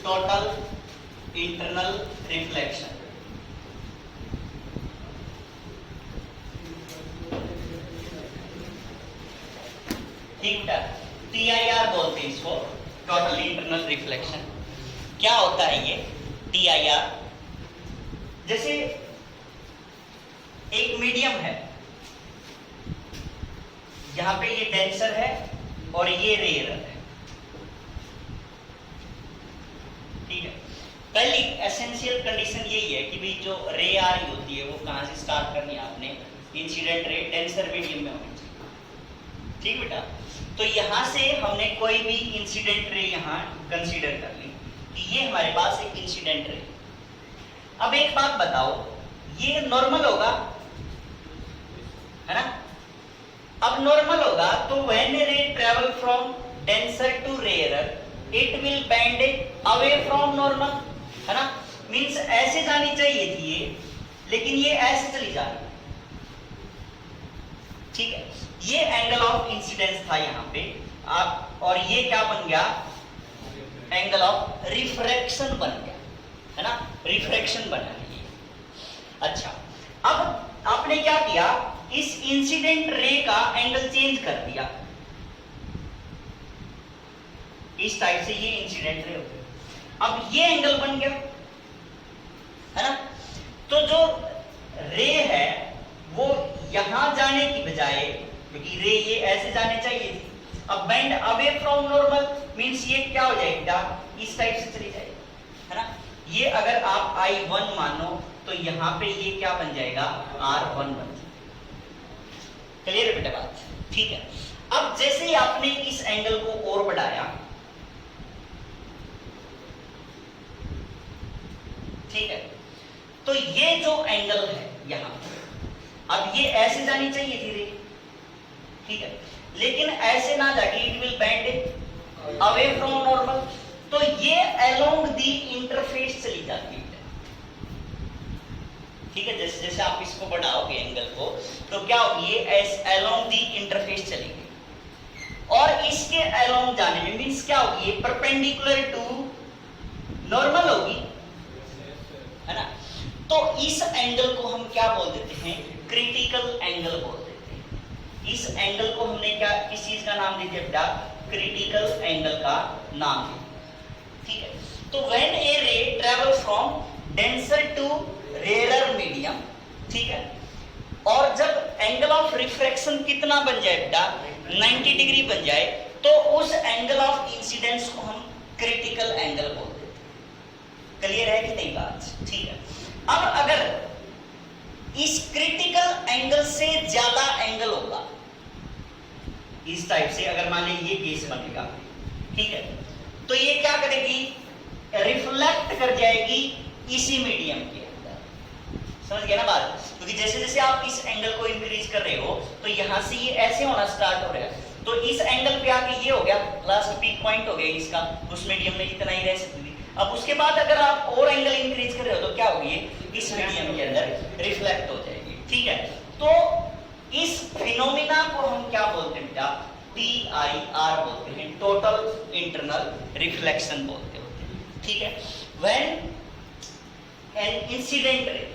Total internal reflection. ठीक है, TIR बोलते हैं इसको, टोटल इंटरनल रिफ्लेक्शन। क्या होता है ये TIR? जैसे एक मीडियम है, यहां पे ये डेंसर है और ये रेयर है। ठीक है, पहली एसेंशियल कंडीशन यही है कि भाई जो रे आ रही होती है वो कहां से स्टार्ट करनी है आपने, इंसिडेंट रे डेंसर मीडियम में होनी चाहिए। ठीक बेटा, तो यहां से हमने कोई भी इंसिडेंट रे यहां कंसीडर कर ली कि ये हमारे पास एक इंसिडेंट रे। अब एक बात बताओ, ये नॉर्मल होगा है ना? अब नॉर्मल होगा तो when ray travel from denser to rarer it will bend away from normal, है ना? मींस ऐसे जानी चाहिए थी ये, लेकिन ये ऐसे चली जा रही। ठीक है, ये एंगल ऑफ इंसिडेंस था यहां पे आप, और ये क्या बन गया, एंगल ऑफ रिफ्रैक्शन बन गया, है ना? रिफ्रैक्शन बना है। अच्छा, अब आपने क्या किया, इस इंसिडेंट रे का एंगल चेंज कर दिया, इस टाइप से ये इंसिडेंट रे हो गया। अब ये एंगल बन गया, है ना? तो जो रे है वो यहां जाने की बजाय, क्योंकि रे ये ऐसे जाने चाहिए थी, अब bend away from normal means ये क्या हो जाएगा, इस टाइप से चली जाएगी, है ना? ये अगर आप I1 मानो तो यहां पे ये क्या बन जाएगा, R1 बन जाएगा। क्लियर है बेटा बात? ठीक है, अब जैसे ही आपने इस एंगल को और बढ़ाया, ठीक है, तो ये जो एंगल है यहां, अब ये ऐसे जानी चाहिए थी रे, ठीक है, लेकिन ऐसे ना जाके it will bend away from normal, तो ये अलोंग दी इंटरफेस चली जाती है। ठीक है, जैसे जैसे आप इसको बढ़ाओगे एंगल को, तो क्या होगी, ये अलोंग दी इंटरफेस चलेगी, और इसके अलोंग जाने में मींस क्या होगी, ये परपेंडिकुलर टू नॉर्मल होगी, है ना? तो इस एंगल को हम क्या बोल देते हैं, क्रिटिकल एंगल बोल देते हैं। इस एंगल को हमने क्या, किस चीज का नाम दे दिया बेटा, क्रिटिकल एंगल का नाम दिया। ठीक है, तो when a ray travel from denser to rarer medium, ठीक है, और जब एंगल ऑफ रिफ्रैक्शन कितना बन जाए बेटा, 90 डिग्री बन जाए, तो उस एंगल ऑफ इंसिडेंस को हम क्रिटिकल एंगल बोल देते हैं। क्लियर है कि नहीं बात? ठीक है, अब अगर इस क्रिटिकल एंगल से ज्यादा एंगल होगा, इस टाइप से अगर मान लीजिए ये केस बनेगा, ठीक है, तो ये क्या करेगी, रिफ्लेक्ट कर जाएगी इसी मीडियम के अंदर। समझ गया ना बात? क्योंकि जैसे जैसे आप इस एंगल को इंक्रीज कर रहे हो, तो यहां से ये ऐसे होना स्टार्ट हो रहा है, तो इस एंगल पे आके ये हो गया, लास्ट पीक पॉइंट हो गया इसका, उस मीडियम में इतना ही रह सकती थी। अब उसके बाद अगर आप और एंगल इंक्रीज कर रहे हो, तो क्या होगी, इस मीडियम के अंदर रिफ्लेक्ट हो जाएगी। ठीक है, तो इस फिनोमिना को हम क्या बोलते हैं बेटा, TIR बोलते हैं, टोटल इंटरनल रिफ्लेक्शन बोलते होते हैं। ठीक है, when an incident ray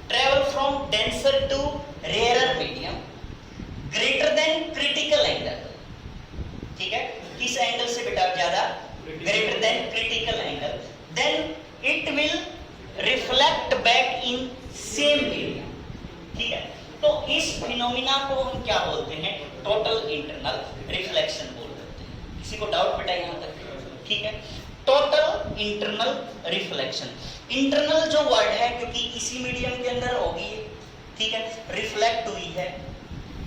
travel from denser to rarer medium greater than critical angle, ठीक है, किस एंगल से बेटा ज्यादा, greater than critical angle, then it will reflect back in same medium. ठीक है, तो इस फिनोमिना को हम क्या बोलते हैं, टोटल इंटरनल रिफ्लेक्शन बोल देते हैं। किसी को डाउट बेटा यहां तक? ठीक है, टोटल इंटरनल रिफ्लेक्शन, इंटरनल जो वर्ड है क्योंकि इसी मीडियम के अंदर होगी, ठीक है, रिफ्लेक्ट हुई है।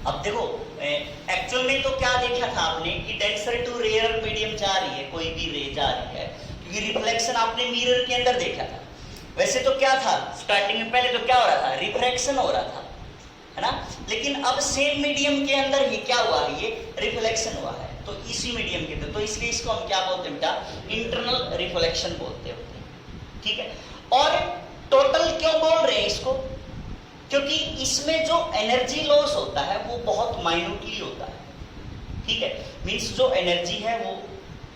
अब देखो एक्चुअल में तो क्या देखा था आपने कि डेंसर टू रेयर मीडियम जा रही है, कोई भी रे जा रही है, क्योंकि रिफ्लेक्शन आपने मिरर के अंदर देखा था। वैसे तो क्या था स्टार्टिंग में, पहले तो क्या हो रहा था, रिफ्रैक्शन हो रहा था, है ना, लेकिन अब सेम मीडियम के अंदर ही क्या हुआ, ये रिफ्लेक्शन हुआ है, तो इसी मीडियम के अंदर, तो इसलिए इसको हम क्या बोलते हैं बेटा, इंटरनल रिफ्लेक्शन बोलते होते हैं। ठीक है, और टोटल क्यों बोल रहे हैं इसको, क्योंकि इसमें जो एनर्जी लॉस होता है वो बहुत माइन्यूटली होता है। ठीक है, मींस जो एनर्जी है वो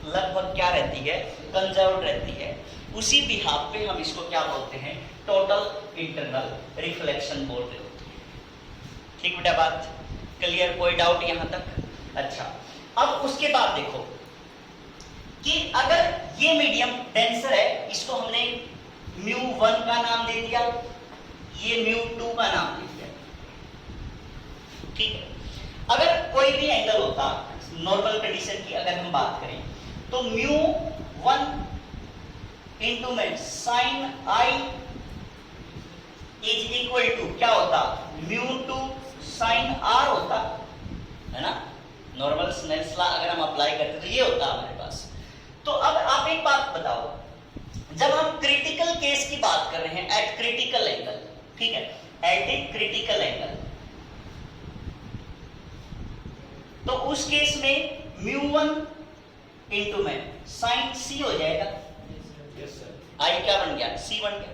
लगभग क्या रहती है, कंजर्व रहती है, उसी बिहाफ पे हम इसको क्या बोलते हैं, टोटल इंटरनल रिफ्लेक्शन बोल रहे होते हैं। ठीक बेटा, बात क्लियर, कोई डाउट यहां तक? अच्छा, अब उसके बाद देखो कि अगर ये मीडियम डेंसर है, इसको हमने μ1 का नाम दे दिया, ये μ2 का नाम दे दिया, ठीक है। अगर कोई भी एंगल होता, नॉर्मल कंडीशन की अगर हम बात करें, तो μ1 इंटू में sine i is equal to क्या होता, μ2 साइन आर होता है ना। नॉर्मल स्नेल्स लॉ अगर हम अप्लाई करते तो ये होता हमारे पास। तो अब आप एक बात बताओ, जब हम क्रिटिकल केस की बात कर रहे हैं, एट क्रिटिकल एंगल, ठीक है, एट ए क्रिटिकल एंगल, तो उस केस में μ1 इंटू में साइन सी हो जाएगा, आई क्या बन गया, सी बन गया,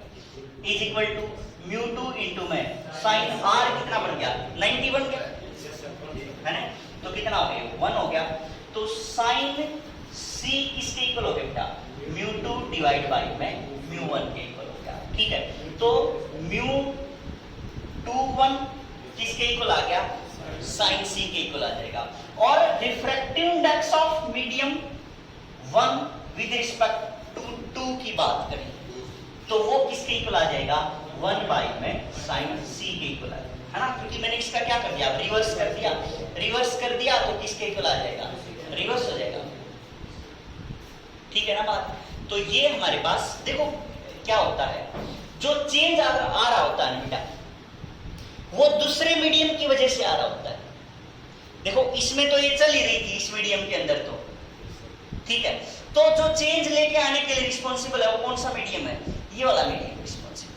इज इक्वल टू μ2 इंटू में साइन आर कितना बन गया, 90 बन गया, है ना। तो कितना हो गया, 1 हो गया। तो साइन सी किसके इक्वल हो गया बेटा, μ2 डिवाइड बाई में μ1 के इक्वल हो गया, ठीक है। तो μ21 किसके इक्वल आ गया, साइन सी के इक्वल आ जाएगा। और refractive index of medium 1 with respect to 2 की बात करें तो वो किसके इक्वल आ जाएगा, 1 बाई में साइन सी के इक्वल आ जाएगा, है ना। क्योंकि मैंने इसका क्या कर दिया, रिवर्स कर दिया, रिवर्स कर दिया तो किसके इक्वल आ जाएगा, रिवर्स हो जाएगा, ठीक है ना बात। तो ये हमारे पास देखो क्या होता है, जो चेंज अगर आ रहा होता है ना बेटा, वो दूसरे मीडियम की वजह से आ रहा होता है। देखो इसमें तो ये चल ही रही थी इस मीडियम के अंदर, तो ठीक है। तो जो चेंज लेके आने के लिए रिस्पॉन्सिबल है वो कौन सा मीडियम है, ये वाला मीडियम रिस्पॉन्सिबल,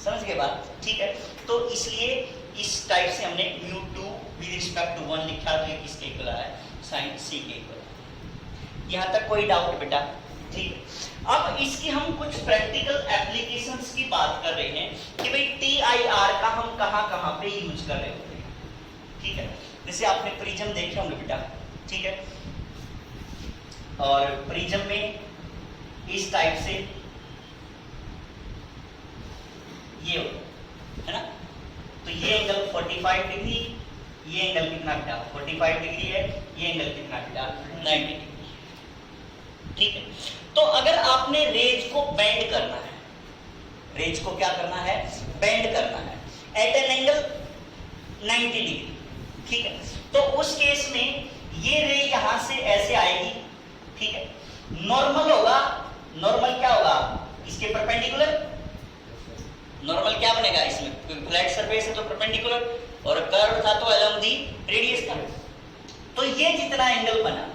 समझ गए बात, ठीक है। तो इसलिए इस टाइप से हमने μ2 विद रिस्पेक्ट टू 1 लिखा, तो ये किसके इक्वल है, साइन सी के इक्वल। यहां तक कोई डाउट बेटा, ठीक है। अब इसकी हम कुछ प्रैक्टिकल एप्लीकेशंस की बात कर रहे हैं कि भाई TIR का हम कहां पे यूज कर रहे होते हैं, ठीक है। जैसे आपने प्रिज्म देखे होंगे बेटा, ठीक है, और प्रिज्म में इस टाइप से ये है ना, तो ये एंगल 45 डिग्री, ये एंगल कितना बेटा 45 डिग्री है, ये एंगल कितना बेटा 90 डिग्री, ठीक है। तो अगर आपने रेज को बेंड करना है, रेज को क्या करना है, बेंड करना है एट एन एंगल 90 डिग्री, ठीक है। तो उस केस में ये रे यहां से ऐसे आएगी, ठीक है। नॉर्मल होगा, नॉर्मल क्या होगा, इसके परपेंडिकुलर, नॉर्मल क्या बनेगा, इसमें फ्लैट सरफेस है तो परपेंडिकुलर, और कर्व था तो अलोंग दी रेडियस था। तो ये जितना एंगल बना,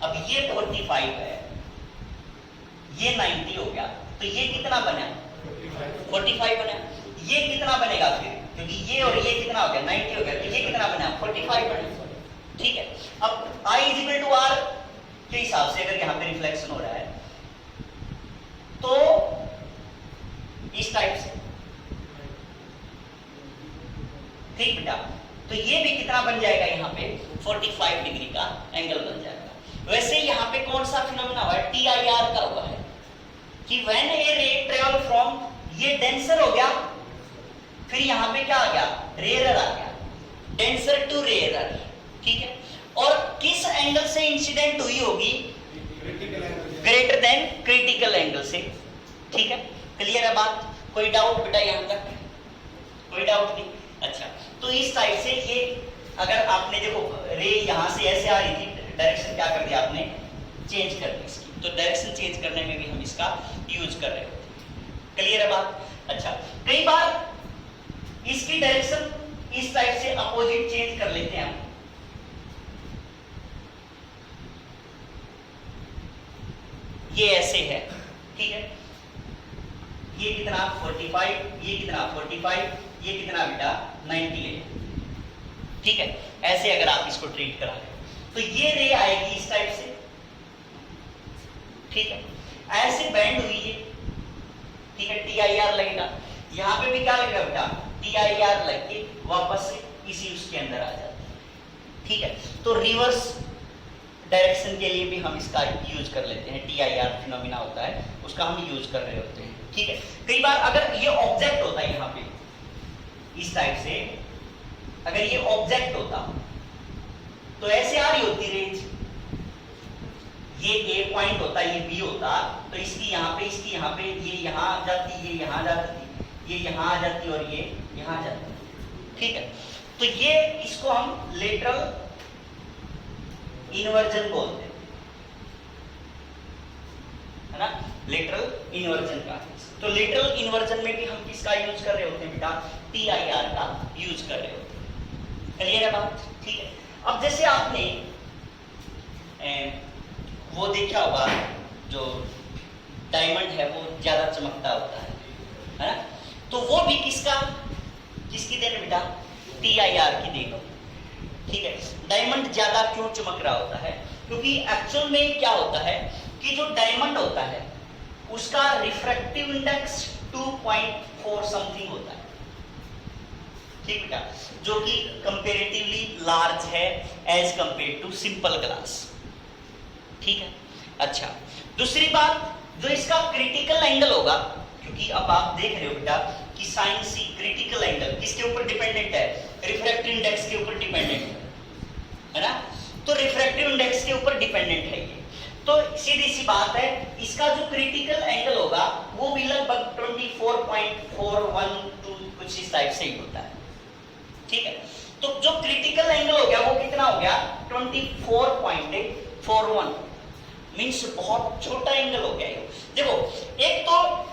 अब ये 45 है, ये 90 हो गया, तो ये कितना बना, 45 बना। ये कितना बनेगा फिर, क्योंकि ये और ये कितना हो गया, 90 हो गया, तो ये कितना बना, 45 बना, ठीक है। अब I is equal to R के हिसाब से अगर यहां पे रिफ्लेक्शन हो रहा है तो इस टाइप से, ठीक बेटा। तो ये भी कितना बन जाएगा, यहाँ पे 45 डिग्री का एंगल बन जाएगा। वैसे यहाँ पे कौन सा फिनोमेना हुआ है, TIR का हुआ है कि when a ray travel from, ये डेंसर हो गया, फिर यहाँ पे क्या आ गया, रेयरर आ गया, डेंसर टू रेयरर, ठीक है। और किस एंगल से इंसिडेंट हुई होगी, ग्रेटर देन क्रिटिकल एंगल से, ठीक है। क्लियर है बात, कोई डाउट बेटा यहां तक, कोई डाउट नहीं, अच्छा। तो इस टाइप से ये अगर आपने देखो रे यहां से ऐसे आ रही थी, डायरेक्शन क्या कर दिया आपने, चेंज कर दी इसकी, तो डायरेक्शन चेंज करने में भी हम इसका यूज कर रहे होते हैं। क्लियर है बात, अच्छा। कई बार इसकी डायरेक्शन इस टाइप से अपोजिट चेंज कर लेते हैं हम, ये ऐसे है, ठीक है, ये कितना 45, ये कितना 45, ये कितना बेटा 90 है, ठीक है। ऐसे अगर आप इसको ट्रीट करा रहे हो तो ये रे आएगी इस टाइप से, ठीक है, ऐसे बेंड हुई है, ठीक है, TIR लगेगा, यहां पे भी क्या लगेगा बेटा, TIR लग के वापस से इसी उसके अंदर आ जाता है, ठीक है। तो रिवर्स डायरेक्शन के लिए भी हम इसका यूज कर लेते हैं, TIR फिनोमिना होता है उसका हम यूज कर रहे होते हैं, ठीक है। कई बार अगर ये ऑब्जेक्ट होता है यहाँ पे इस टाइप से, अगर ये ऑब्जेक्ट होता तो ऐसे आ रही होती रेंज, ये A पॉइंट होता, ये B होता, तो इसकी यहाँ पे, इसकी यहाँ पे, ये यहाँ आ जाती, ये यहाँ आ जाती, ये यहाँ आ जाती और ये यहाँ आ जाती, ठीक है। तो ये इसको हम लेटरल इन्वर्जन बोलते हैं, है ना, लेटरल इन्वर्जन का। तो लेटरल इन्वर्जन में भी हम किसका यूज कर रहे होते हैं बेटा, TIR का यूज कर रहे होते हैं, क्लियर है बात, ठीक है। अब जैसे आपने वो देखा होगा जो डायमंड है वो ज्यादा चमकता होता है ना, तो वो भी किसकी देन बेटा, TIR की देन, ठीक है। डायमंड ज्यादा क्यों चमक रहा होता है, क्योंकि एक्चुअल में क्या होता है कि जो डायमंड होता है उसका रिफ्रैक्टिव इंडेक्स 2.4 समथिंग होता है, ठीक बेटा, जो कि कंपैरेटिवली लार्ज है as compare to simple glass, ठीक है। अच्छा, दूसरी बात, जो इसका क्रिटिकल एंगल होगा, क्योंकि अब आप देख रहे हो बेटा कि साइन सी क्रिटिकल एंगल किसके ऊपर डिपेंडेंट है, रिफ्रैक्टिव इंडेक्स के ऊपर डिपेंडेंट है ना, तो रिफ्रैक्टिव इंडेक्स के ऊपर डिपेंडेंट है ये, तो सीधी सी बात है इसका जो क्रिटिकल एंगल होगा वो भी लगभग 24.41 टू कुछ इस टाइप से ही होता है, ठीक है। तो जो क्रिटिकल एंगल हो गया वो कितना हो गया, 24.41, मींस बहुत छोटा एंगल हो गया ये। देखो, एक तो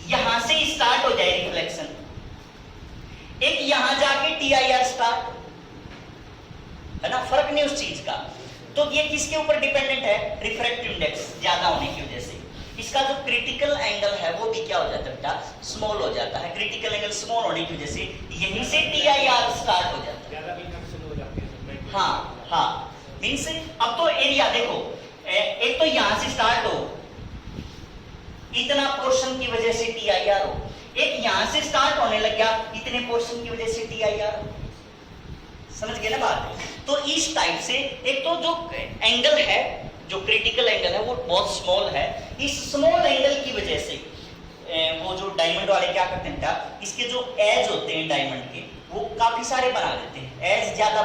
यहां से स्टार्ट हो जाए रिफ्लेक्शन, एक यहां जाके TIR स्टार्ट, है ना, फर्क नहीं उस चीज का। तो ये किसके ऊपर डिपेंडेंट है, रिफ्रैक्टिव इंडेक्स ज्यादा होने की वजह से इसका जो क्रिटिकल एंगल है वो भी क्या हो जाता है बेटा, स्मॉल हो जाता है। क्रिटिकल एंगल स्मॉल होने की वजह से यहीं से TIR स्टार्ट हो जाता है, हाँ हाँ, मींस अब तो एरिया देखो, एक तो यहां से स्टार्ट हो, इतना पोर्शन की वजह से TIR हो, एक यहां से स्टार्ट होने लग गया, इतने पोर्शन की वजह से TIR हो, समझ गए ना बात। तो इस टाइप से एक तो जो एंगल है, जो क्रिटिकल एंगल है वो बहुत स्मॉल है, इस स्मॉल एंगल की वजह से वो जो डायमंड वाले क्या करते हैं बेटा, इसके जो एज होते हैं डायमंड के वो काफी सारे बना देते हैं, एज ज्यादा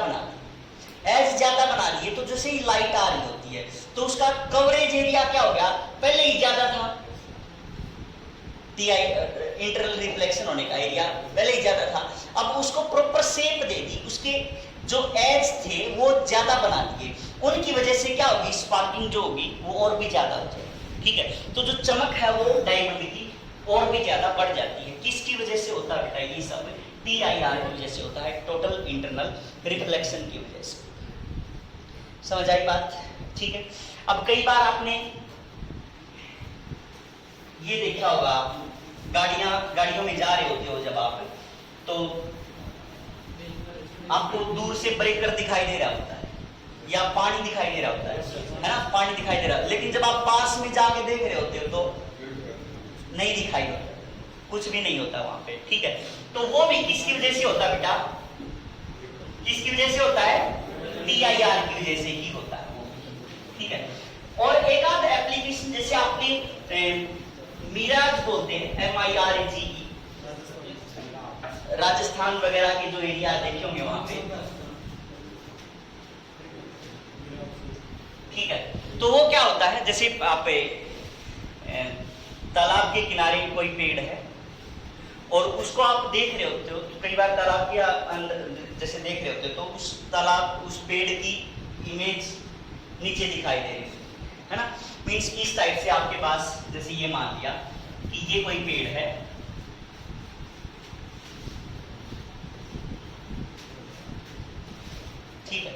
बना दिए, तो जैसे ही लाइट आ रही होती है तो उसका कवरेज एरिया क्या हो गया, पहले ही ज्यादा था, इंटरनल रिफ्लेक्शन होने का एरिया पहले ही ज्यादा था, अब उसको प्रॉपर शेप दे दी, उसके जो एज थे वो ज्यादा बना दिए, उनकी वजह से क्या होगी, स्पार्किंग जो होगी वो और भी ज्यादा हो जाएगी, ठीक है। तो जो चमक है वो डायमंड की और भी ज्यादा बढ़ जाती है, किसकी वजह से होता है बेटा, ये सब TIR की वजह से होता है, टोटल इंटरनल रिफ्लेक्शन की वजह से, समझ आई बात, ठीक है। अब कई बार आपने ये देखा होगा, गाड़ियों में जा रहे होते हो जब आप, तो आपको दूर से ब्रेकर दिखाई दे रहा होता है या पानी दिखाई दे रहा होता है ना, पानी दिखाई दे रहा है, लेकिन जब आप पास में जाके देख रहे होते हो तो नहीं दिखाई होता, कुछ भी नहीं होता वहां पे, ठीक है। तो वो भी किसकी वजह से होता है बेटा, किसकी वजह से होता है, TIR की वजह से ही होता है वो, ठीक है। और एक आध एप्लीकेशन जैसे आपने मिराज बोलते हैं, MIRAGE, राजस्थान वगैरह के जो एरिया देखे होंगे वहां पे, ठीक है। तो वो क्या होता है, जैसे आप तालाब के किनारे कोई पेड़ है और उसको आप देख रहे होते हो, तो कई बार तालाब के अंदर जैसे देख रहे होते हो तो उस तालाब, उस पेड़ की इमेज नीचे दिखाई दे रही है ना, मीन्स इस टाइप से आपके पास, जैसे ये मान लिया कि ये कोई पेड़ है, ठीक है,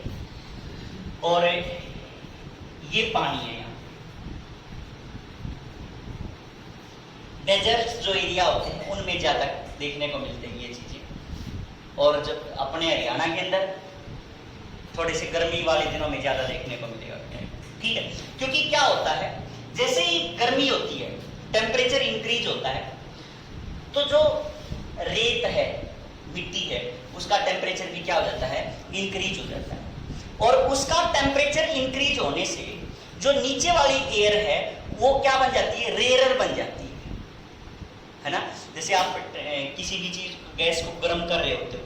और ये पानी है, यहाँ डेजर्ट जो एरिया होते हैं उनमें ज्यादा देखने को मिलते हैं ये चीजें, और जब अपने हरियाणा के अंदर थोड़े से गर्मी वाले दिनों में ज्यादा देखने को मिलेगा, ठीक है। क्योंकि क्या होता है, जैसे ही गर्मी होती है, टेम्परेचर इंक्रीज होता है, तो जो रेत है, मिट्टी है, उसका टेम्परेचर भी क्या हो जाता है, इंक्रीज हो जाता है। और उसका टेम्परेचर इंक्रीज होने से जो नीचे वाली एयर है वो क्या बन जाती है, रेयरर बन जाती है ना। जैसे आप किसी भी चीज गैस को गर्म कर रहे होते हो,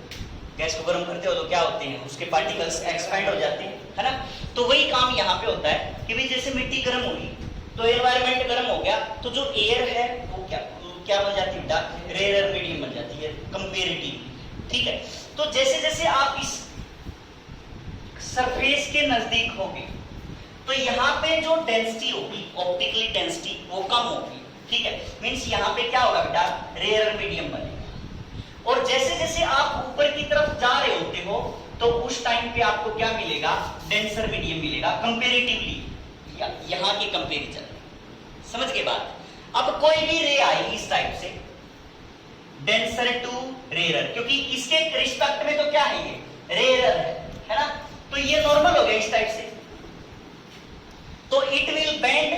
गैस को गर्म करते हो तो क्या होते हैं, उसके पार्टिकल्स एक्सपैंड हो जाते हैं, है ना। तो वही काम यहाँ पे होता है कि भाई जैसे मिट्टी गर्म हुई तो एनवायरनमेंट गर्म हो गया, तो जो एयर है वो क्या बन जाती है बेटा, रेयर मीडियम बन जाती है कंपेरेटिवली, ठीक है। तो जैसे जैसे आप इस सरफेस के नजदीक होगे तो यहाँ पे जो डेंसिटी होगी, ऑप्टिकली डेंसिटी वो कम होगी, ठीक है। मींस यहाँ पे क्या होगा बेटा, रेयर मीडियम बनेगा। और जैसे जैसे आप ऊपर की तरफ जा रहे होते हो तो उस टाइम पे आपको क्या मिलेगा, डेंसर मीडियम मिलेगा कंपेरेटिवली, यहाँ के कंपेरिजन, समझ के बाद। अब कोई भी रे आई इस टाइप से, डेंसर टू रेयर, क्योंकि इसके रिस्पेक्ट में तो क्या है, ये रेयर है ना, तो ये नॉर्मल हो गया इस टाइप से, तो it will bend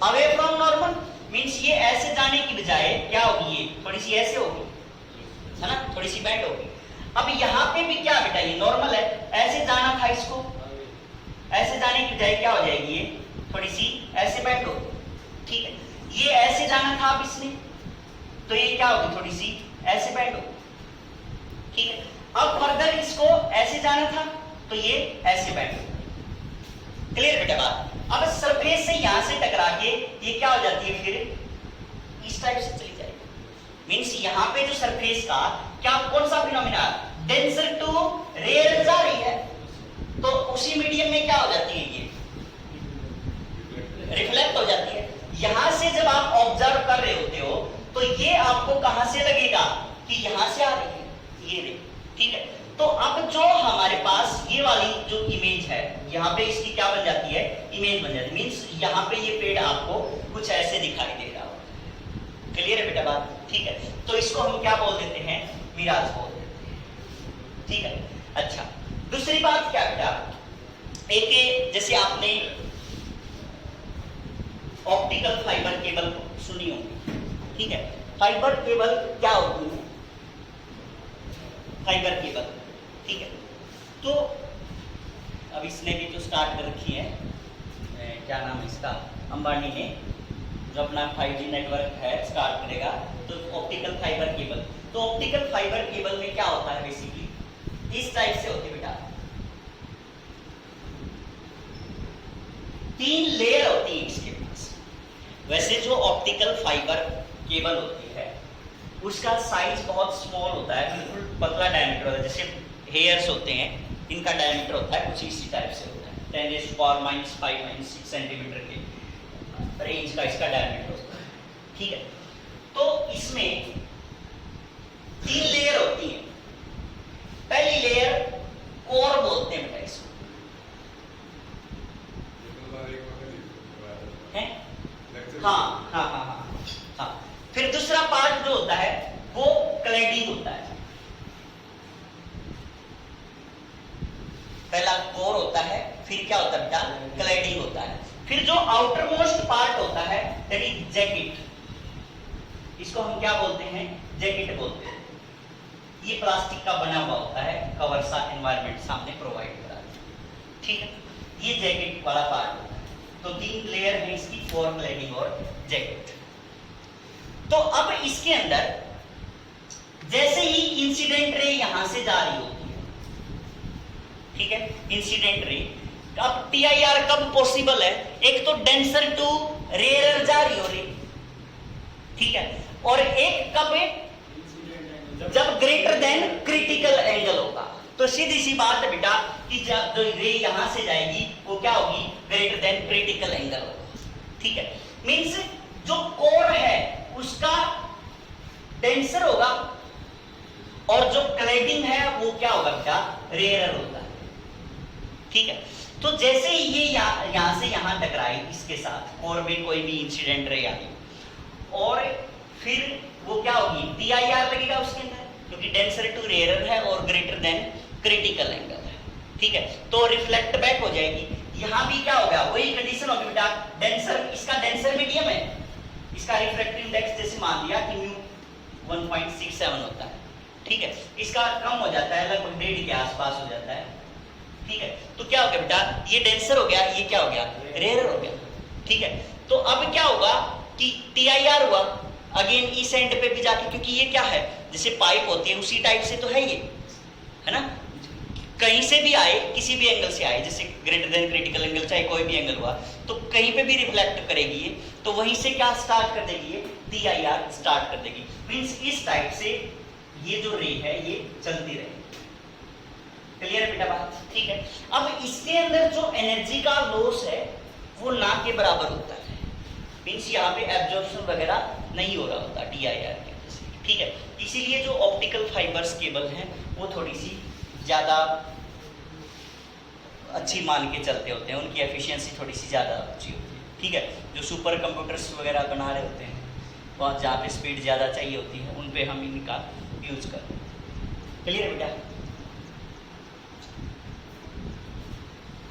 away from normal, means ये ऐसे जाने की बजाय क्या होगी, ये थोड़ी सी ऐसे होगी, है ना, थोड़ी सी बेंड होगी। अब यहां पे भी क्या बेटा, ये नॉर्मल है, ऐसे जाना था इसको, ऐसे जाने की बजाय क्या हो जाएगी, ये थोड़ी सी ऐसे बेंड होगी, ठीक है। ये ऐसे जाना था अब इसने, तो ये क्या होगी, थोड़ी सी ऐसे बेंड होगी, ठीक है। अब फर्दर इसको ऐसे जाना था तो ये ऐसे बेंड होगी, क्लियर बेटा बात। अब सरफेस से यहां से टकरा के ये क्या हो जाती है, फिर इस टाइप से चली जाएगी, मींस यहां पे जो सरफेस का क्या, कौन सा फिनोमिना, डेंसर टू रेयर जा रही है, तो उसी मीडियम में क्या हो जाती है, ये रिफ्लेक्ट हो जाती है। यहां से जब आप ऑब्जर्व कर रहे होते हो तो ये आपको कहां से लगेगा, कि यहां से आ रही है ये रे, ठीक है। तो अब जो हमारे पास ये वाली जो इमेज है, यहाँ पे इसकी क्या बन जाती है, इमेज बन जाती है, मींस यहाँ पे ये पेड़ आपको कुछ ऐसे दिखाई दे रहा हो, क्लियर है बेटा बात, ठीक है। तो इसको हम क्या बोल देते हैं, मिराज बोल देते हैं, ठीक है। अच्छा, दूसरी बात क्या बेटा, एक जैसे आपने ऑप्टिकल फाइबर केबल सुनी होगी, ठीक है। फाइबर केबल क्या होती है, फाइबर केबल, ठीक है। तो अब इसने भी तो स्टार्ट कर रखी है, क्या नाम है इसका, अंबानी ने, जो अपना 5G नेटवर्क है स्टार्ट करेगा, तो ऑप्टिकल फाइबर केबल। तो ऑप्टिकल फाइबर केबल में क्या होता है, बेसिकली इस टाइप से होती है बेटा, 3 लेयर होती है इसके पास। वैसे जो ऑप्टिकल फाइबर केबल होती है उसका साइज बहुत स्मॉल होता है, बिल्कुल पतला डायमीटर होता है, जैसे हेयर्स होते हैं इनका डायमीटर होता है कुछ इसी टाइप से होता है, 10⁻⁵ सेंटीमीटर के रेंज का इसका डायमीटर होता है, ठीक है। तो इसमें 3 लेयर होती है। पहली लेयर कोर बोलते हैं बेटा इसको, है? हाँ हाँ हाँ हाँ हाँ। फिर दूसरा पार्ट जो होता है वो क्लैडिंग होता है। पहला कोर होता है, फिर क्या होता है बेटा, क्लैडिंग होता है। फिर जो आउटर मोस्ट पार्ट होता है दैट इज जैकेट, इसको हम क्या बोलते हैं, जैकेट बोलते हैं। ये प्लास्टिक का बना हुआ होता है, कवर सा एनवायरनमेंट सामने प्रोवाइड करा है, ठीक है। ये जैकेट वाला पार्ट होता है। तो 3 लेयर है इसकी, कोर, क्लैडिंग और जैकेट। तो अब इसके अंदर जैसे ही इंसिडेंट रे यहां से जा रही होती है, ठीक है, इंसिडेंट रे, अब TIR कब पॉसिबल है, एक तो डेंसर टू रेयर जा रही हो रही, ठीक है, और एक कब है, जब ग्रेटर देन क्रिटिकल एंगल होगा। तो सीधी सी बात है बेटा कि जब जो रे यहां से जाएगी वो क्या होगी, ग्रेटर देन क्रिटिकल एंगल होगा, ठीक है। मींस जो कोर है उसका डेंसर होगा और जो क्लैडिंग है वो क्या होगा बेटा, रेयर होता है, ठीक है। तो जैसे ही ये यहां से यहां टकराई इसके साथ, कोर में कोई भी इंसिडेंट रे आई और फिर वो क्या होगी, TIR लगेगा उसके अंदर, क्योंकि डेंसर टू रेयर है और ग्रेटर देन क्रिटिकल एंगल है, ठीक है। तो रिफ्लेक्ट बैक हो जाएगी। यहां भी क्या होगा, वही कंडीशन होगी बेटा, डेंसर, इसका डेंसर मीडियम है, इसका रिफ्रैक्टिव इंडेक्स जैसे मान लिया कि म्यू 1.67 होता है, ठीक है, इसका कम हो जाता है, लगभग 1.5 के आसपास हो जाता है। ठीक है, तो क्या हो गया बेटा, ये डेंसर हो गया, ये क्या हो गया, रेयर हो गया। ठीक है, तो अब क्या होगा कि TIR हुआ अगेन इस एंड पे भी जाके, क्योंकि ये क्या है, जैसे पाइप होती है उसी टाइप से तो है ये, है ना, कहीं से भी आए, किसी भी एंगल से आए, जैसे ग्रेटर देन क्रिटिकल एंगल चाहे कोई भी एंगल हुआ, तो कहीं पे भी रिफ्लेक्ट करेगी ये, तो वहीं से क्या स्टार्ट कर देगी ये, TIR स्टार्ट कर देगी। मींस इस टाइप से ये जो रे है ये चलती रहेगी। क्लियर है बेटा बात? ठीक है, अब इसके अंदर जो एनर्जी का लॉस है वो ना के बराबर होता है, मींस यहाँ पे एब्जॉर्प्शन वगैरह नहीं हो रहा होता TIR के वजह से। ठीक है, इसीलिए जो ऑप्टिकल फाइबर्स केबल हैं वो थोड़ी सी ज़्यादा अच्छी मान के चलते होते हैं, उनकी एफिशिएंसी थोड़ी सी ज़्यादा अच्छी होती है। ठीक है, जो सुपर कंप्यूटर्स वगैरह बना रहे होते हैं, वहाँ जहाँ पे स्पीड ज़्यादा चाहिए होती है, उन पे हम इनका यूज करते हैं। क्लियर बेटा?